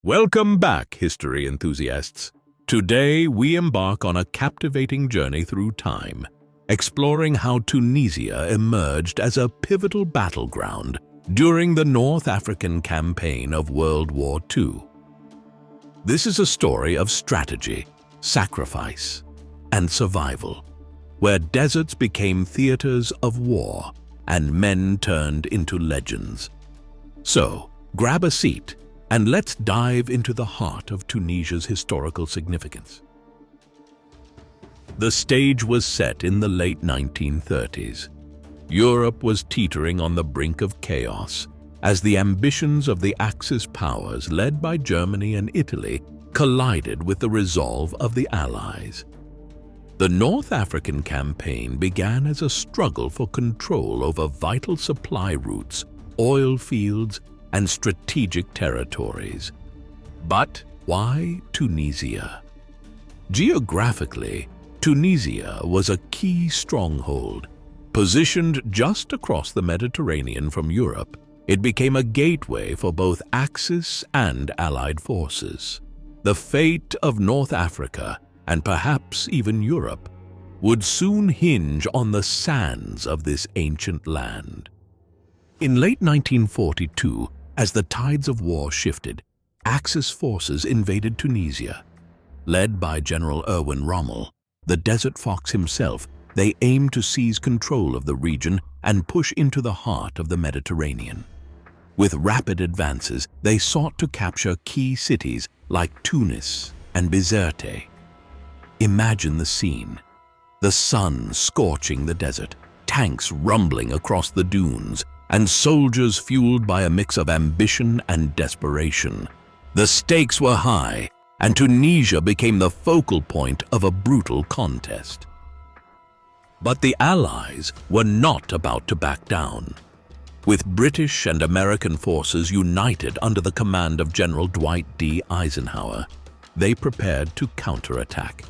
Welcome back, history enthusiasts. Today, we embark on a captivating journey through time, exploring how Tunisia emerged as a pivotal battleground during the North African campaign of World War II. This is a story of strategy, sacrifice, and survival, where deserts became theaters of war and men turned into legends. So, grab a seat and let's dive into the heart of Tunisia's historical significance. The stage was set in the late 1930s. Europe was teetering on the brink of chaos as the ambitions of the Axis powers, led by Germany and Italy, collided with the resolve of the Allies. The North African campaign began as a struggle for control over vital supply routes, oil fields, and strategic territories. But why Tunisia? Geographically, Tunisia was a key stronghold. Positioned just across the Mediterranean from Europe, it became a gateway for both Axis and Allied forces. The fate of North Africa, and perhaps even Europe, would soon hinge on the sands of this ancient land. In late 1942, as the tides of war shifted, Axis forces invaded Tunisia. Led by General Erwin Rommel, the Desert Fox himself, they aimed to seize control of the region and push into the heart of the Mediterranean. With rapid advances, they sought to capture key cities like Tunis and Bizerte. Imagine the scene: the sun scorching the desert, tanks rumbling across the dunes, and soldiers fueled by a mix of ambition and desperation. The stakes were high, and Tunisia became the focal point of a brutal contest. But the Allies were not about to back down. With British and American forces united under the command of General Dwight D. Eisenhower, they prepared to counterattack.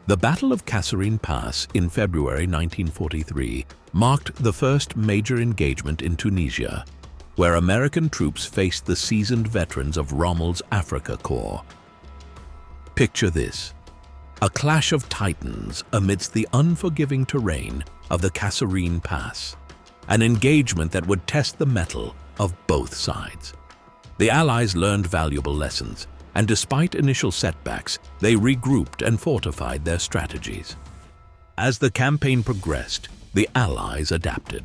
The Battle of Kasserine Pass in February 1943 marked the first major engagement in Tunisia, where American troops faced the seasoned veterans of Rommel's Africa Corps. Picture this: a clash of titans amidst the unforgiving terrain of the Kasserine Pass, an engagement that would test the mettle of both sides. The Allies learned valuable lessons, and despite initial setbacks, they regrouped and fortified their strategies. As the campaign progressed, the Allies adapted.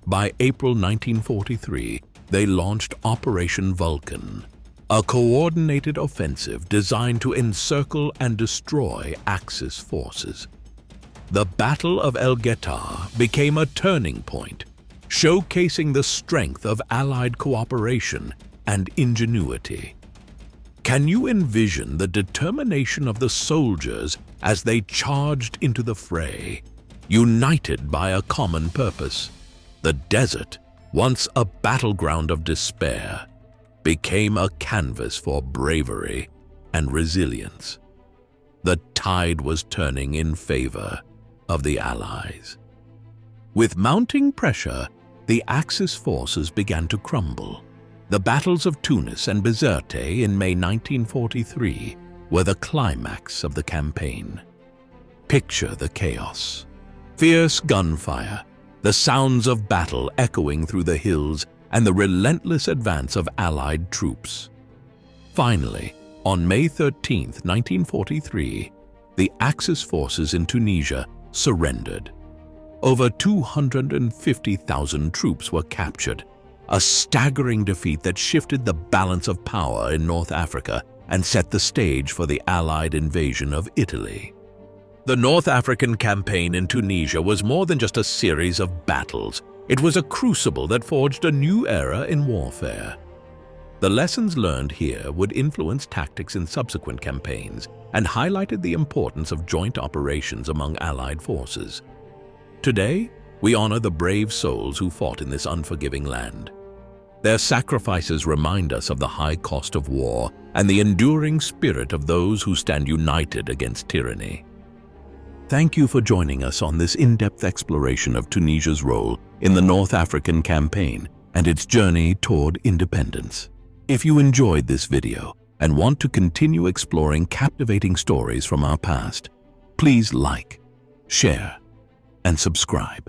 By April 1943, they launched Operation Vulcan, a coordinated offensive designed to encircle and destroy Axis forces. The Battle of El Guettar became a turning point, showcasing the strength of Allied cooperation and ingenuity. Can you envision the determination of the soldiers as they charged into the fray, united by a common purpose? The desert, once a battleground of despair, became a canvas for bravery and resilience. The tide was turning in favor of the Allies. With mounting pressure, the Axis forces began to crumble. The battles of Tunis and Bizerte in May 1943 were the climax of the campaign. Picture the chaos: fierce gunfire, the sounds of battle echoing through the hills, and the relentless advance of Allied troops. Finally, on May 13, 1943, the Axis forces in Tunisia surrendered. Over 250,000 troops were captured, a staggering defeat that shifted the balance of power in North Africa and set the stage for the Allied invasion of Italy. The North African campaign in Tunisia was more than just a series of battles. It was a crucible that forged a new era in warfare. The lessons learned here would influence tactics in subsequent campaigns and highlighted the importance of joint operations among Allied forces. Today, we honor the brave souls who fought in this unforgiving land. Their sacrifices remind us of the high cost of war and the enduring spirit of those who stand united against tyranny. Thank you for joining us on this in-depth exploration of Tunisia's role in the North African campaign and its journey toward independence. If you enjoyed this video and want to continue exploring captivating stories from our past, please like, share, and subscribe.